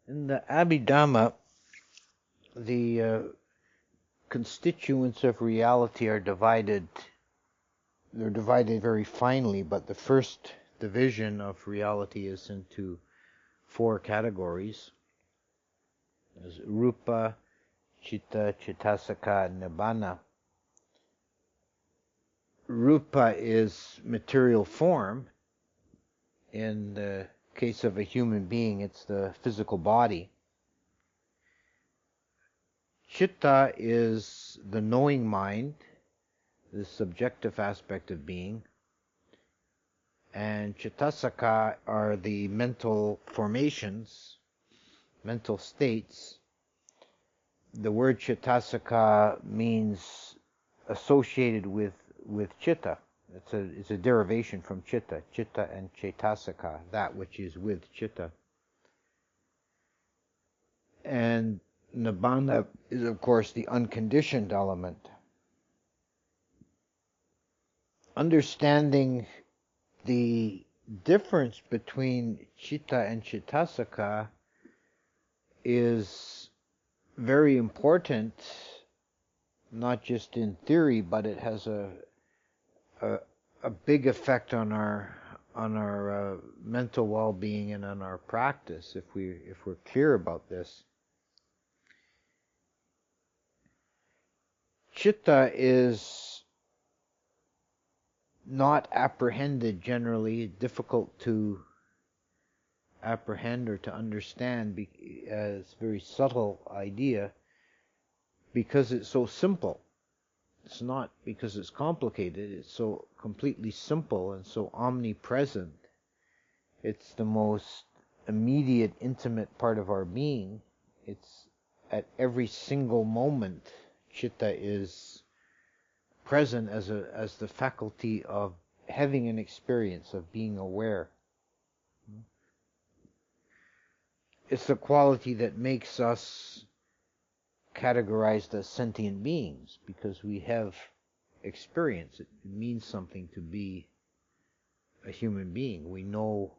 In the Abhidhamma, the constituents of reality are divided. They're divided very finely, but the first division of reality is into four categories. There's Rupa, Chitta, Chittasika, and Nibbana. Rupa is material form. In the case of a human being, it's the physical body. Chitta is the knowing mind, the subjective aspect of being, and Chittasika are the mental formations, mental states. The word Chittasika means associated with Chitta. It's a derivation from Chitta and Chaitasika, that which is with Chitta. And Nibbana is, of course, the unconditioned element. Understanding the difference between Chitta and Chittasika is very important, not just in theory, but it has a big effect on our mental well-being and on our practice if we're clear about this. Chitta is not apprehended generally, difficult to apprehend or to understand. It's a very subtle idea because it's so simple. It's not because it's complicated, it's so completely simple and so omnipresent. It's the most immediate, intimate part of our being. It's at every single moment. Chitta is present as the faculty of having an experience, of being aware. It's the quality that makes us categorized as sentient beings, because we have experience. It means something to be a human being. We know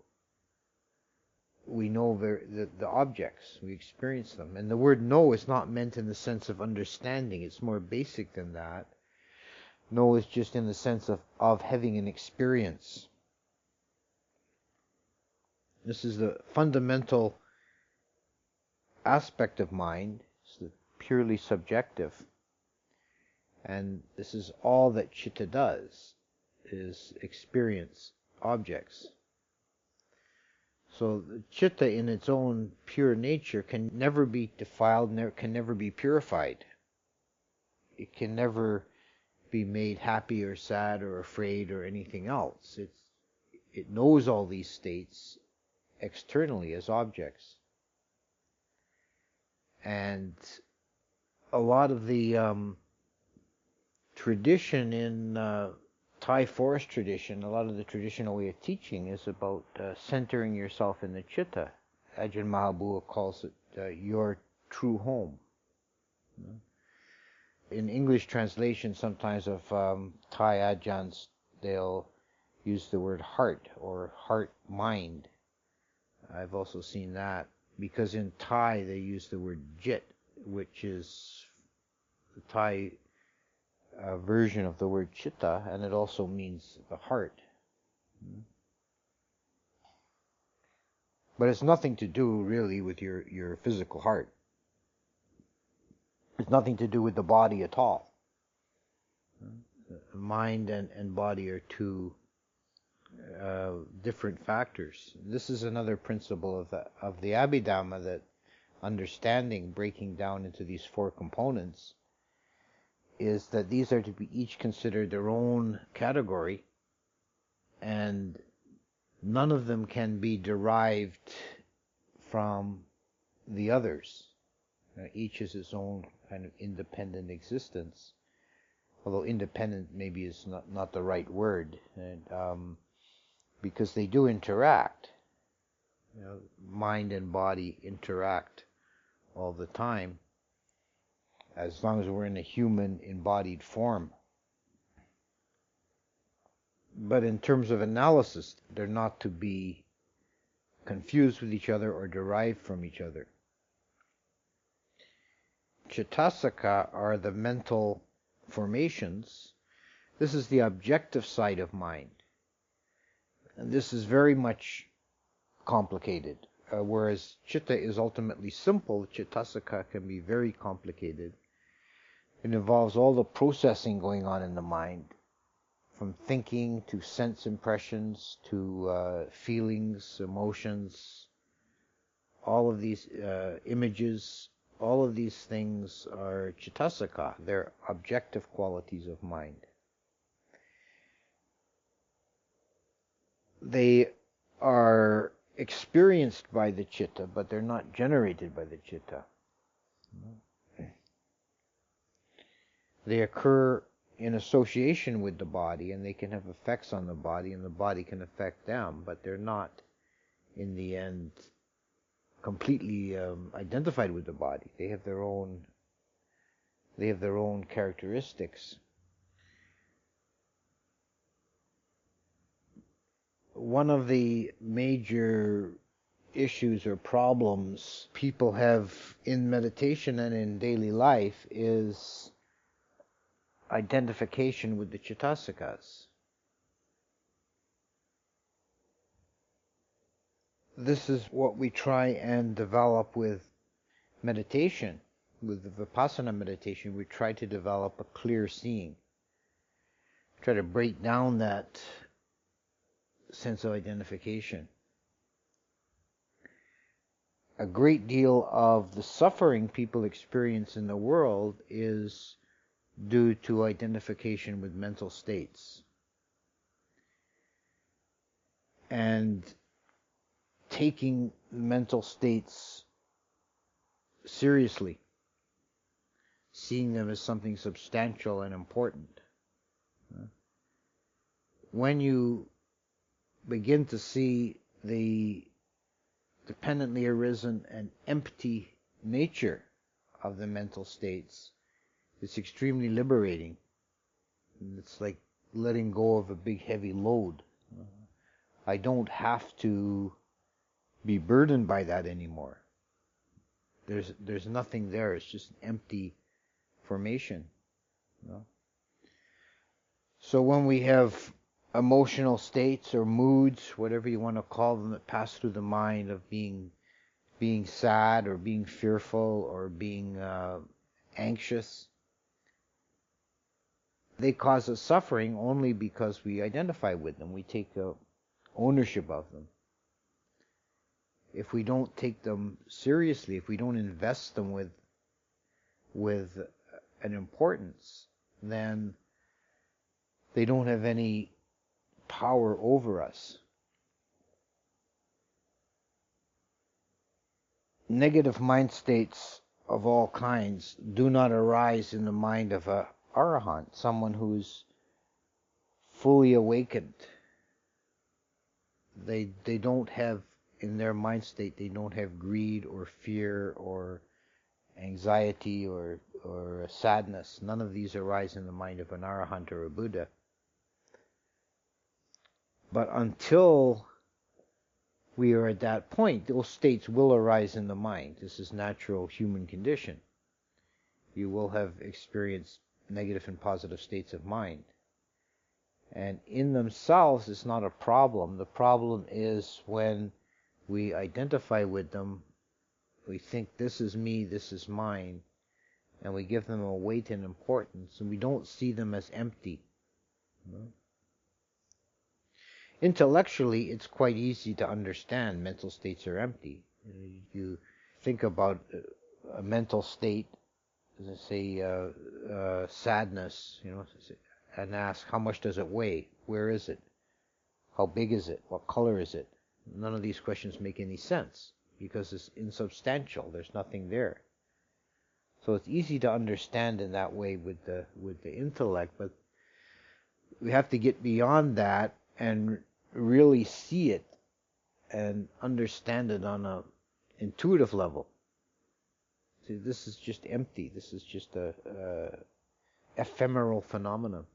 the objects, we experience them. And the word know is not meant in the sense of understanding, it's more basic than that. Know is just in the sense of having an experience. This is the fundamental aspect of mind. It's the purely subjective. And this is all that Chitta does, is experience objects. So the Chitta in its own pure nature can never be defiled, can never be purified. It can never be made happy or sad or afraid or anything else. It knows all these states externally as objects. And a lot of the tradition in Thai forest tradition, a lot of the traditional way of teaching is about centering yourself in the Chitta. Ajahn Mahabua calls it your true home. In English translation sometimes of Thai Ajahns, they'll use the word heart or heart-mind. I've also seen that, because in Thai they use the word jit, which is the Thai version of the word chitta, and it also means the heart. But it's nothing to do really with your physical heart. It's nothing to do with the body at all. Mind and body are two different factors. This is another principle of the Abhidhamma, that understanding, breaking down into these four components, is that these are to be each considered their own category, and none of them can be derived from the others. Each is its own kind of independent existence, although independent maybe is not the right word, and because they do interact. Mind and body interact all the time, as long as we're in a human embodied form. But in terms of analysis, they're not to be confused with each other or derived from each other. Cettasika are the mental formations. This is the objective side of mind. And this is very much complicated. Whereas Chitta is ultimately simple, Cettasika can be very complicated. It involves all the processing going on in the mind, from thinking to sense impressions to feelings, emotions, all of these images, all of these things are Cettasika. They're objective qualities of mind. They are experienced by the Chitta, but they're not generated by the Chitta. They occur in association with the body, and they can have effects on the body, and the body can affect them, but they're not, in the end, completely identified with the body. They have their own characteristics. One of the major issues or problems people have in meditation and in daily life is identification with the Cettasikas. This is what we try and develop with meditation, with the Vipassana meditation. We try to develop a clear seeing. Try to break down that sense of identification. A great deal of the suffering people experience in the world is due to identification with mental states. And taking mental states seriously, seeing them as something substantial and important. When you begin to see the dependently arisen and empty nature of the mental states, it's extremely liberating. It's like letting go of a big heavy load. I don't have to be burdened by that anymore. There's nothing there. It's just an empty formation. So when we have emotional states or moods, whatever you want to call them, that pass through the mind of being sad or being fearful or being anxious, they cause us suffering only because we identify with them. We take ownership of them. If we don't take them seriously, if we don't invest them with an importance, then they don't have any power over us. Negative mind states of all kinds do not arise in the mind of a arahant, someone who's fully awakened. They don't have, in their mind state, they don't have greed or fear or anxiety or sadness. None of these arise in the mind of an arahant or a Buddha. But until we are at that point, those states will arise in the mind. This is natural human condition. You will have experienced negative and positive states of mind. And in themselves, it's not a problem. The problem is when we identify with them, we think this is me, this is mine, and we give them a weight and importance, and we don't see them as empty. Intellectually, it's quite easy to understand mental states are empty. You think about a mental state, say sadness, and ask how much does it weigh? Where is it? How big is it? What color is it? None of these questions make any sense because it's insubstantial. There's nothing there. So it's easy to understand in that way with the intellect, but we have to get beyond that and really see it and understand it on a intuitive level. See, this is just empty. This is just a ephemeral phenomenon.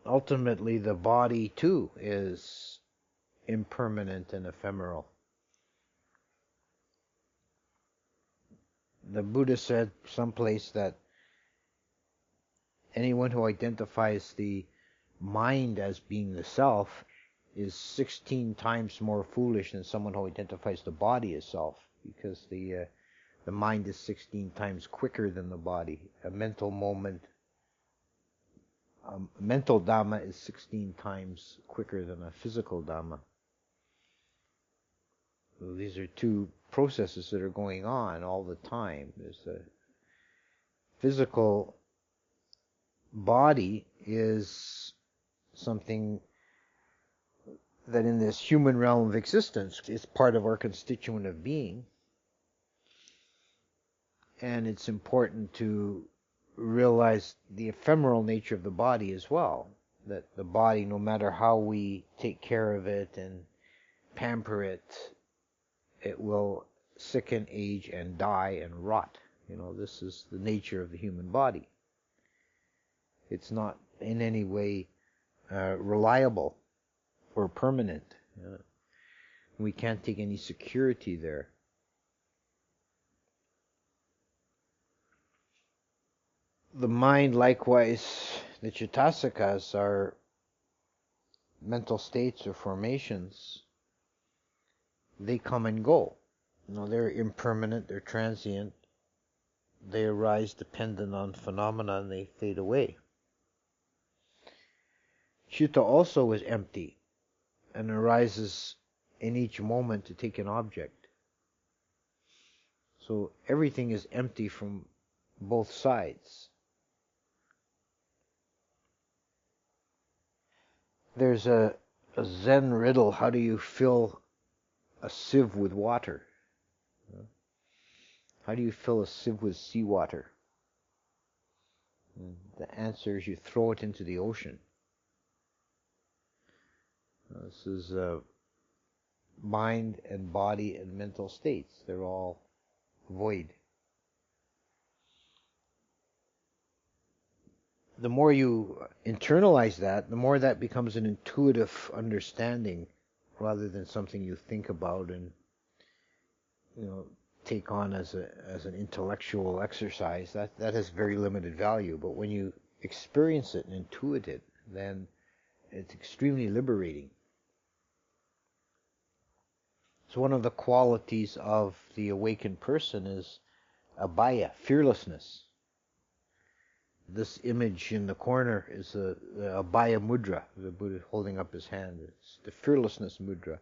ultimately the body too is impermanent and ephemeral. The Buddha said someplace that anyone who identifies the mind as being the self is 16 times more foolish than someone who identifies the body as self, because the mind is 16 times quicker than the body. A mental moment, mental Dhamma is 16 times quicker than a physical Dhamma. So these are two processes that are going on all the time. There's the physical body is something that in this human realm of existence is part of our constituent of being. And it's important to realize the ephemeral nature of the body as well. That the body, no matter how we take care of it and pamper it, it will sicken, age, and die and rot. This is the nature of the human body. It's not in any way reliable or permanent. We can't take any security there. The mind, likewise, the Chaitasikas are mental states or formations. They come and go. They're impermanent, they're transient. They arise dependent on phenomena and they fade away. Chitta also is empty and arises in each moment to take an object. So everything is empty from both sides. There's a Zen riddle: how do you fill a sieve with water? How do you fill a sieve with seawater? The answer is you throw it into the ocean. This is mind and body and mental states. They're all void. The more you internalize that, the more that becomes an intuitive understanding rather than something you think about and take on as an intellectual exercise. That has very limited value. But when you experience it and intuit it, then it's extremely liberating. So one of the qualities of the awakened person is abhaya, fearlessness. This image in the corner is the abhaya mudra, the Buddha holding up his hand. It's the fearlessness mudra.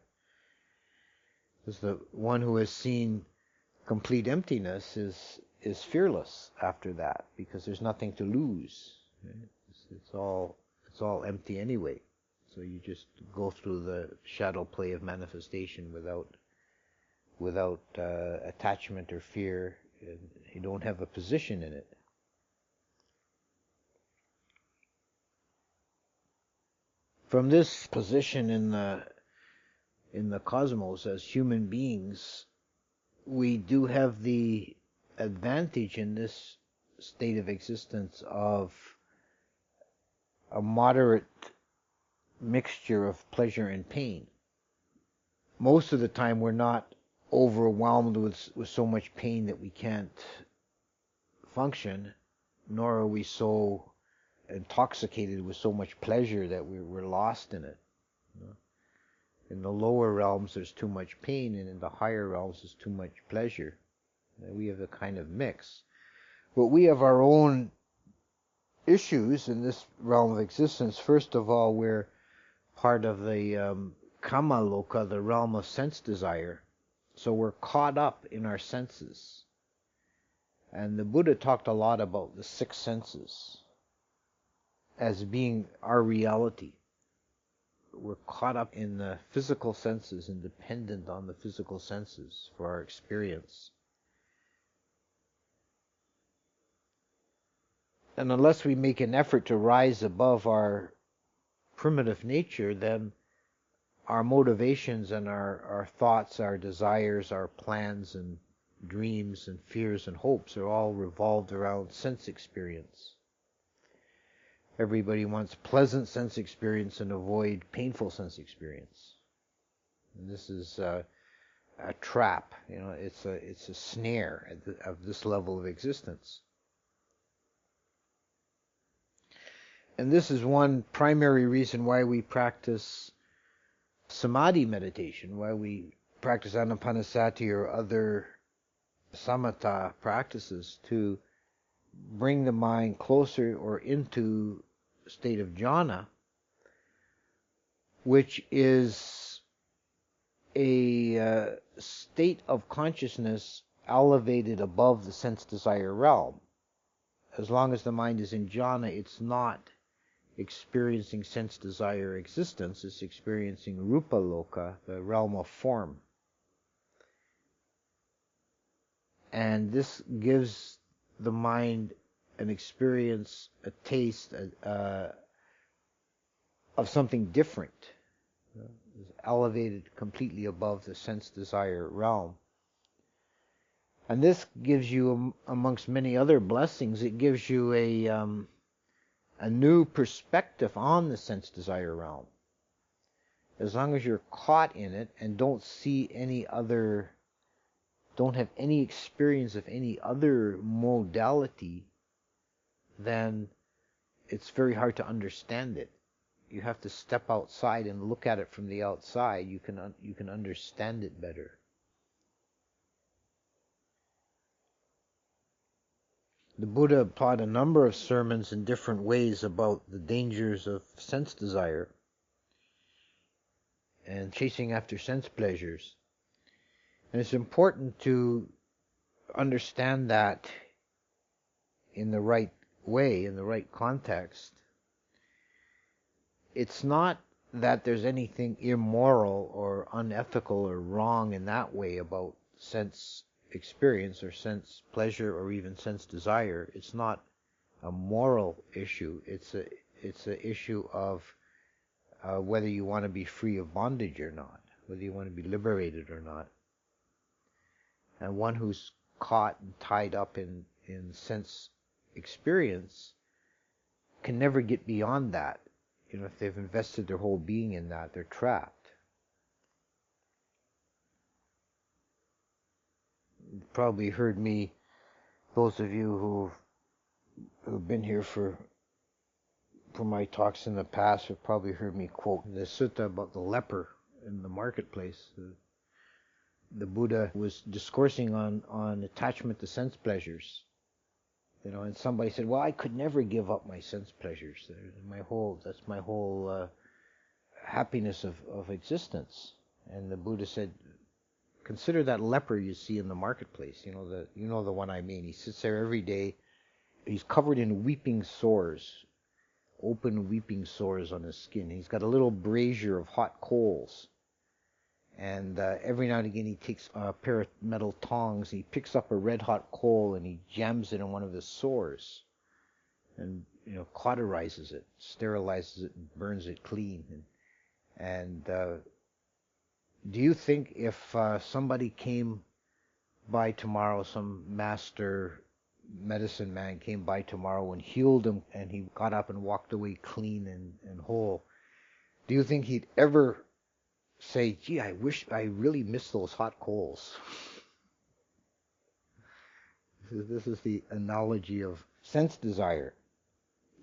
It's the one who has seen complete emptiness is fearless after that, because there's nothing to lose. It's all empty anyway. So you just go through the shadow play of manifestation without attachment or fear. You don't have a position in it. From this position in the cosmos as human beings, we do have the advantage in this state of existence of a moderate mixture of pleasure and pain. Most of the time we're not overwhelmed with so much pain that we can't function, nor are we so intoxicated with so much pleasure that we're lost in it. In the lower realms there's too much pain, and in the higher realms there's too much pleasure. We have a kind of mix. But we have our own issues in this realm of existence. First of all, we're part of the kama loka, the realm of sense desire. So we're caught up in our senses. And the Buddha talked a lot about the six senses as being our reality. We're caught up in the physical senses and dependent on the physical senses for our experience. And unless we make an effort to rise above our primitive nature, then our motivations and our thoughts, our desires, our plans and dreams and fears and hopes are all revolved around sense experience. Everybody wants pleasant sense experience and avoid painful sense experience. And this is a trap. It's a snare of this level of existence. And this is one primary reason why we practice samadhi meditation, why we practice anapanasati or other samatha practices, to bring the mind closer or into a state of jhana, which is a state of consciousness elevated above the sense desire realm. As long as the mind is in jhana, it's not experiencing sense desire existence, it's experiencing rupa loka, the realm of form. And this gives the mind an experience, a taste of something different. It's elevated completely above the sense desire realm. And this gives you, amongst many other blessings, it gives you a new perspective on the sense desire realm. As long as you're caught in it and don't have any experience of any other modality, then it's very hard to understand it. You have to step outside and look at it from the outside. You can understand it better. The Buddha taught a number of sermons in different ways about the dangers of sense desire and chasing after sense pleasures. And it's important to understand that in the right way, in the right context. It's not that there's anything immoral or unethical or wrong in that way about sense experience or sense pleasure or even sense desire. It's not a moral issue. It's an issue of whether you want to be free of bondage or not, whether you want to be liberated or not. And one who's caught and tied up in sense experience can never get beyond that. If they've invested their whole being in that, they're trapped. You've probably heard me, those of you who've been here for my talks in the past have probably heard me quote the sutta about the leper in the marketplace. The Buddha was discoursing on attachment to sense pleasures. And somebody said, well, I could never give up my sense pleasures. That's my whole happiness of existence. And the Buddha said, consider that leper you see in the marketplace. You know the one I mean. He sits there every day. He's covered in weeping sores, open weeping sores on his skin. He's got a little brazier of hot coals. And every now and again he takes a pair of metal tongs, he picks up a red hot coal and he jams it in one of his sores and cauterizes it, sterilizes it, and burns it clean. And do you think if somebody came by tomorrow, some master medicine man came by tomorrow and healed him and he got up and walked away clean and whole, do you think he'd ever say, gee, I really miss those hot coals? This is the analogy of sense desire.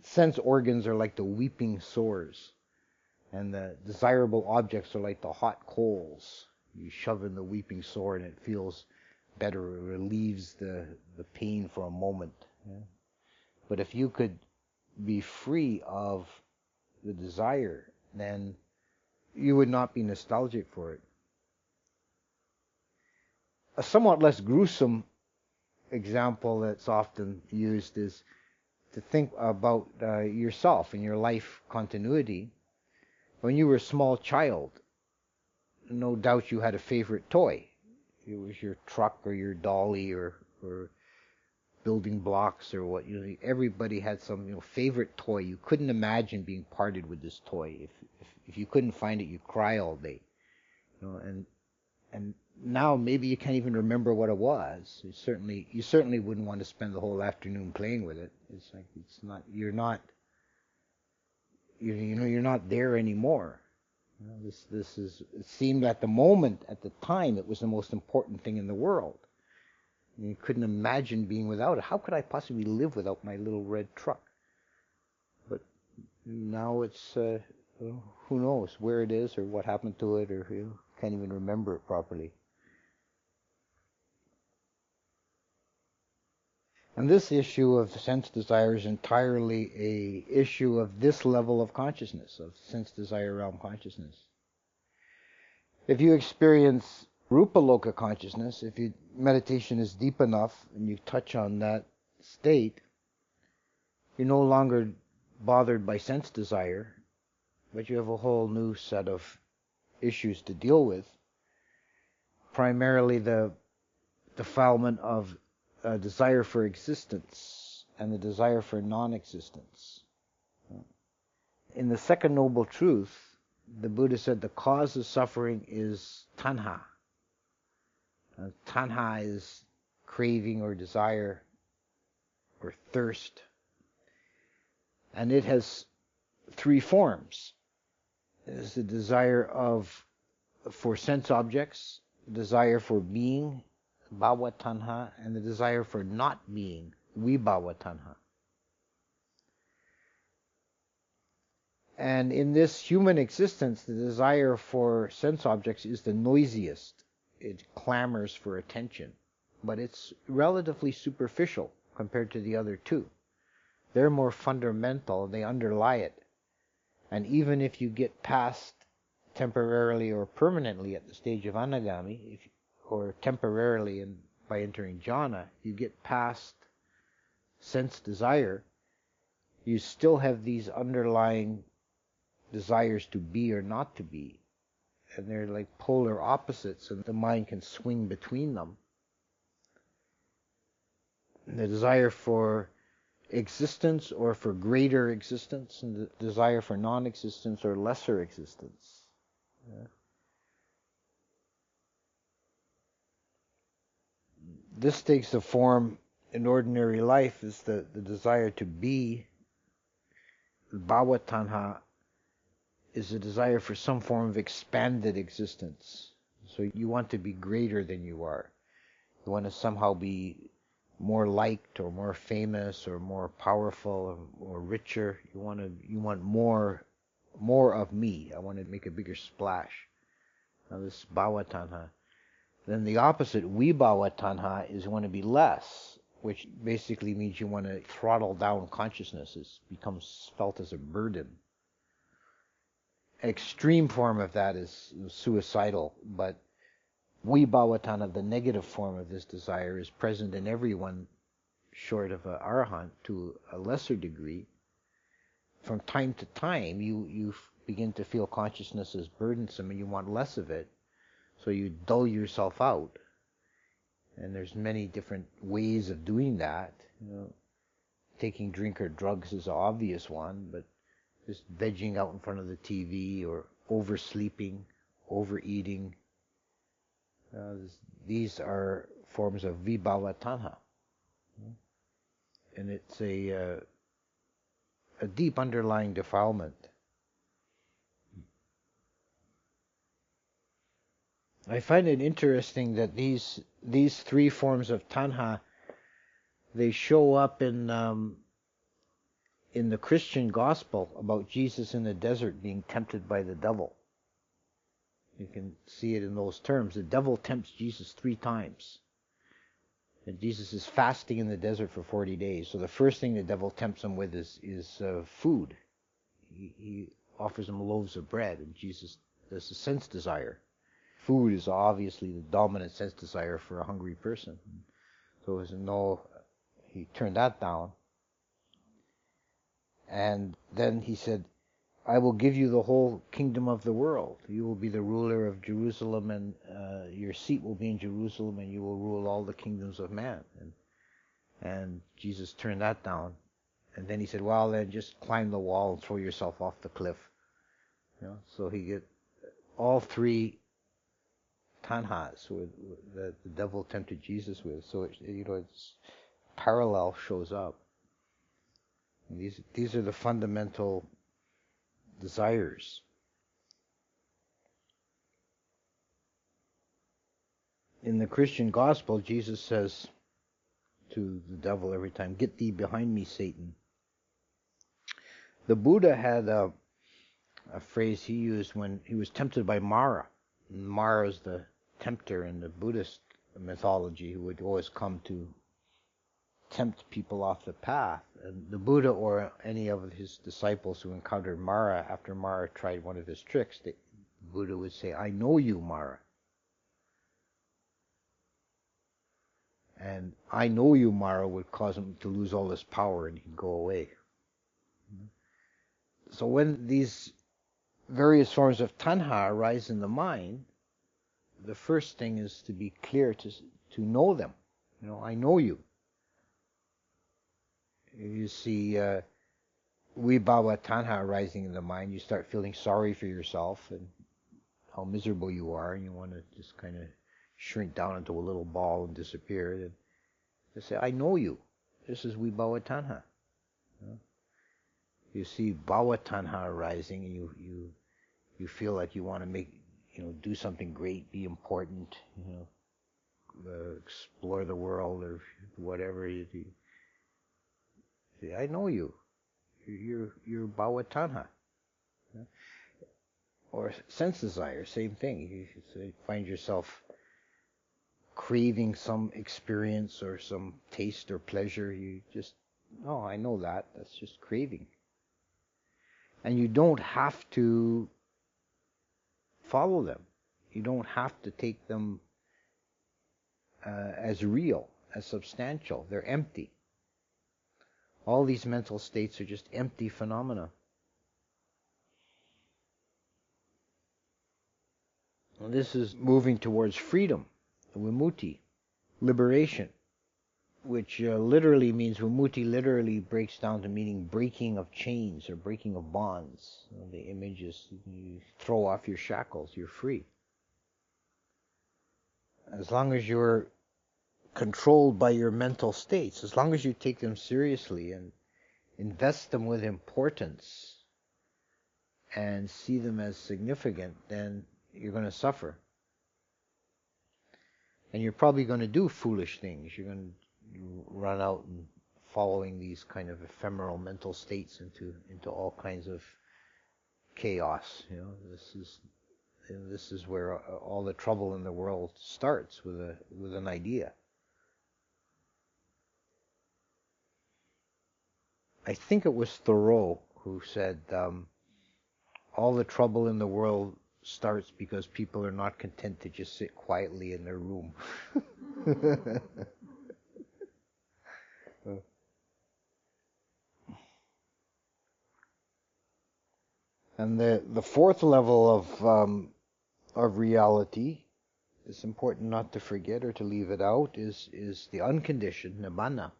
Sense organs are like the weeping sores, and the desirable objects are like the hot coals. You shove in the weeping sore and it feels better, it relieves the pain for a moment. Yeah? But if you could be free of the desire, then you would not be nostalgic for it. A somewhat less gruesome example that's often used is to think about yourself and your life continuity. When you were a small child, no doubt you had a favorite toy. It was your truck or your dolly or building blocks or what. Everybody had some favorite toy. You couldn't imagine being parted with this toy. If you couldn't find it, you'd cry all day. And now maybe you can't even remember what it was. You certainly wouldn't want to spend the whole afternoon playing with it. You're not you're not there anymore. It seemed at the moment, at the time, it was the most important thing in the world. You couldn't imagine being without it. How could I possibly live without my little red truck? But now it's, who knows where it is or what happened to it, or can't even remember it properly. And this issue of sense desire is entirely a issue of this level of consciousness, of sense desire realm consciousness. If you experience Rupa Loka consciousness, if your meditation is deep enough and you touch on that state, you're no longer bothered by sense desire, but you have a whole new set of issues to deal with. Primarily the defilement of a desire for existence and the desire for non-existence. In the Second Noble Truth, the Buddha said the cause of suffering is tanha. Tanha is craving or desire or thirst. And it has three forms. It is the desire for sense objects, the desire for being, bhava tanha, and the desire for not being, vibhava tanha. And in this human existence, the desire for sense objects is the noisiest. It clamors for attention, but it's relatively superficial compared to the other two. They're more fundamental, they underlie it. And even if you get past temporarily or permanently at the stage of anagami, or temporarily by entering jhana, you get past sense desire, you still have these underlying desires to be or not to be. And they're like polar opposites, and the mind can swing between them. And the desire for existence or for greater existence, and the desire for non-existence or lesser existence. Yeah. This takes the form in ordinary life is the desire to be. Bhava tanha is a desire for some form of expanded existence. So you want to be greater than you are. You want to somehow be more liked or more famous or more powerful or richer. You want more of me. I want to make a bigger splash. Now this is bhava tanha. Then the opposite, vibhava tanha, is you want to be less, which basically means you want to throttle down consciousness. It becomes felt as a burden. An extreme form of that is suicidal, but vibhava tanha, the negative form of this desire, is present in everyone short of an arahant to a lesser degree. From time to time, you begin to feel consciousness as burdensome and you want less of it, so you dull yourself out. And there's many different ways of doing that. Taking drink or drugs is an obvious one, but just vegging out in front of the TV or oversleeping, overeating. These are forms of vibhava tanha. And it's a deep underlying defilement. I find it interesting that these three forms of tanha, they show up in the Christian gospel about Jesus in the desert being tempted by the devil. You can see it in those terms. The devil tempts Jesus 3 times. And Jesus is fasting in the desert for 40 days. So the first thing the devil tempts him with is food. He offers him loaves of bread, and Jesus, there's a sense desire. Food is obviously the dominant sense desire for a hungry person. So he turned that down. And then he said, I will give you the whole kingdom of the world. You will be the ruler of Jerusalem, and your seat will be in Jerusalem, and you will rule all the kingdoms of man. And Jesus turned that down. And then he said, well, then just climb the wall and throw yourself off the cliff. So he get all 3 tanhas that the devil tempted Jesus with. So it's parallel shows up. And these are the fundamental desires. In the Christian gospel, Jesus says to the devil every time, "Get thee behind me, Satan." The Buddha had a phrase he used when he was tempted by Mara. Mara is the tempter in the Buddhist mythology who would always come to tempt people off the path. And the Buddha or any of his disciples who encountered Mara, after Mara tried one of his tricks, the Buddha would say, "I know you, Mara." And "I know you, Mara" would cause him to lose all his power and he'd go away. So when these various forms of tanha arise in the mind, the first thing is to be clear to know them. I know you. You see vibhava tanha arising in the mind, you start feeling sorry for yourself and how miserable you are, and you want to just kind of shrink down into a little ball and disappear. And you say, "I know you. This is vibhava tanha." You see bhava tanha arising, and you feel like you want to make, do something great, be important, explore the world or whatever. You say, "I know you. You're bhava tanha." Or sense desire, same thing. You find yourself craving some experience or some taste or pleasure. You just, "Oh, I know that. That's just craving." And you don't have to follow them. You don't have to take them as real, as substantial. They're empty. All these mental states are just empty phenomena. And this is moving towards freedom, vimutti, liberation, which literally means, vimutti literally breaks down to meaning breaking of chains or breaking of bonds. The image is you throw off your shackles, you're free. As long as you're controlled by your mental states, as long as you take them seriously and invest them with importance and see them as significant, then you're going to suffer. And you're probably going to do foolish things. You're going to run out and following these kind of ephemeral mental states into all kinds of chaos. This is where all the trouble in the world starts, with an idea. I think it was Thoreau who said, all the trouble in the world starts because people are not content to just sit quietly in their room. And the fourth level of reality, it's important not to forget or to leave it out, is the unconditioned nibbana.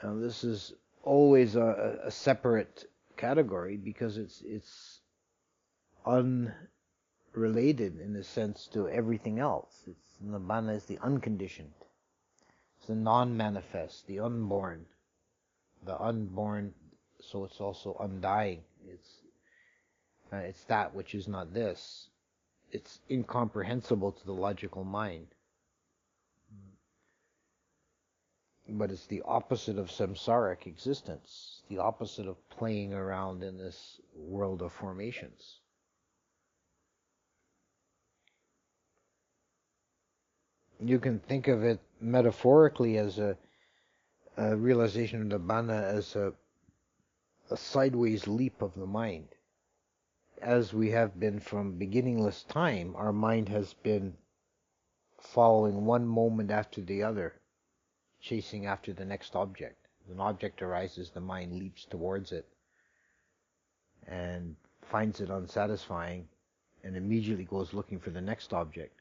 Now this is always a separate category because it's unrelated in a sense to everything else. Nibbana is the unconditioned. It's the non-manifest, the unborn. The unborn, so it's also undying. It's that which is not this. It's incomprehensible to the logical mind. But it's the opposite of samsaric existence, the opposite of playing around in this world of formations. You can think of it metaphorically as a realization of nibbana as a sideways leap of the mind. As we have been from beginningless time, our mind has been following one moment after the other, chasing after the next object. As an object arises, the mind leaps towards it and finds it unsatisfying and immediately goes looking for the next object.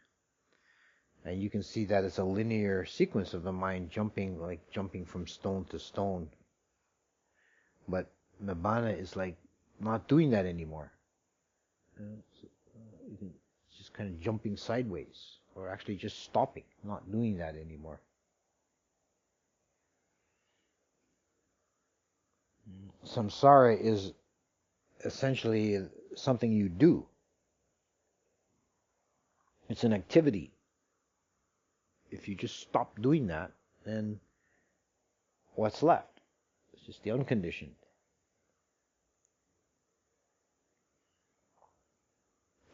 And you can see that it's a linear sequence of the mind jumping from stone to stone. But nibbana is like not doing that anymore. It's just kind of jumping sideways, or actually just stopping, not doing that anymore. Samsara is essentially something you do. It's an activity. If you just stop doing that, then what's left? It's just the unconditioned.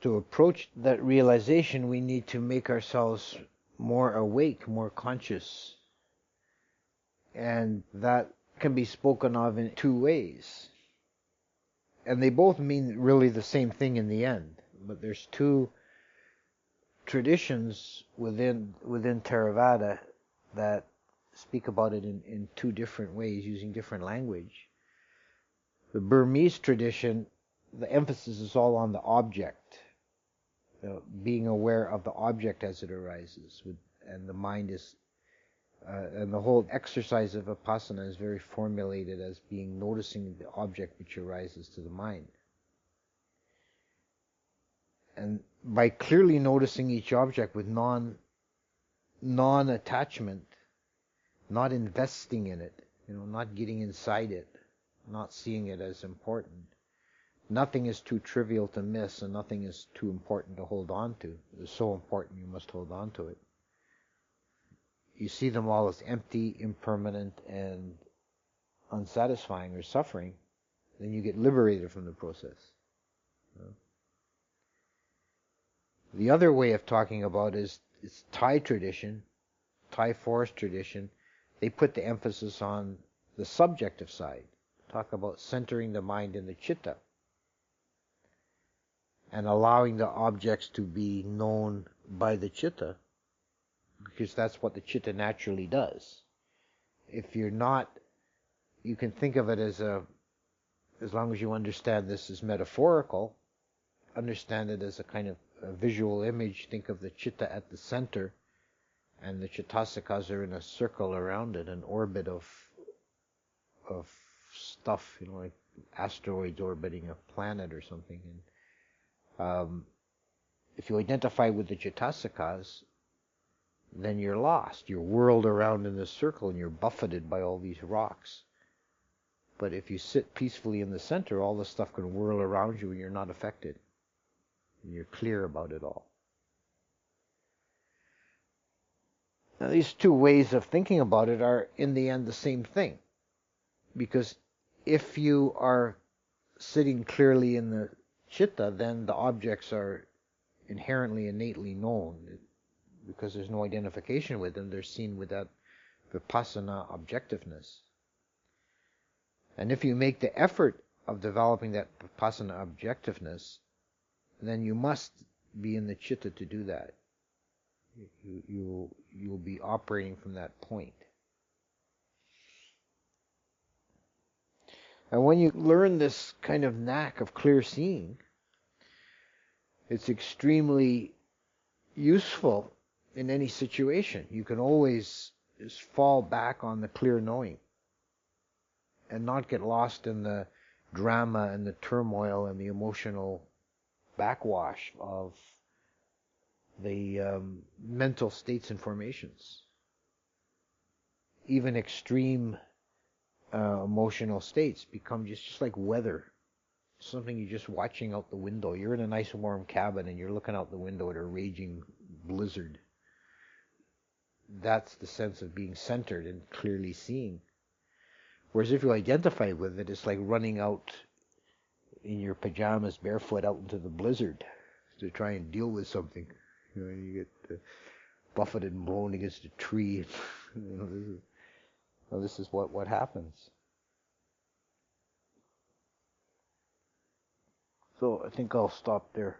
To approach that realization, we need to make ourselves more awake, more conscious. And that can be spoken of in two ways. And they both mean really the same thing in the end. But there's two traditions within Theravada that speak about it in two different ways, using different language. The Burmese tradition, the emphasis is all on the object, being aware of the object as it arises, and the mind is, and the whole exercise of Vipassana is very formulated as being noticing the object which arises to the mind. And by clearly noticing each object with non-attachment, not investing in it, not getting inside it, not seeing it as important. Nothing is too trivial to miss, and nothing is too important to hold on to. It's so important you must hold on to it. You see them all as empty, impermanent, and unsatisfying or suffering, then you get liberated from the process. The other way of talking about is Thai tradition, Thai forest tradition. They put the emphasis on the subjective side. Talk about centering the mind in the citta and allowing the objects to be known by the citta, because that's what the citta naturally does. If you're not, you can think of it as long as you understand this is metaphorical, understand it as a kind of a visual image. Think of the citta at the center, and the chittasakas are in a circle around it, an orbit of stuff, like asteroids orbiting a planet or something. And if you identify with the chittasakas, then you're lost. You're whirled around in this circle, and you're buffeted by all these rocks. But if you sit peacefully in the center, all this stuff can whirl around you, and you're not affected. And you're clear about it all. Now, these two ways of thinking about it are, in the end, the same thing. Because if you are sitting clearly in the citta, then the objects are inherently, innately known. Because there's no identification with them, they're seen with that vipassana objectiveness. And if you make the effort of developing that vipassana objectiveness, then you must be in the citta to do that. You'll be operating from that point. And when you learn this kind of knack of clear seeing, it's extremely useful in any situation. You can always just fall back on the clear knowing and not get lost in the drama and the turmoil and the emotional backwash of the mental states and formations. Even extreme emotional states become just like weather. Something you're just watching out the window. You're in a nice warm cabin and you're looking out the window at a raging blizzard. That's the sense of being centered and clearly seeing. Whereas if you identify with it, it's like running out in your pajamas barefoot out into the blizzard to try and deal with something. You get buffeted and blown against a tree. This is what happens. So I think I'll stop there.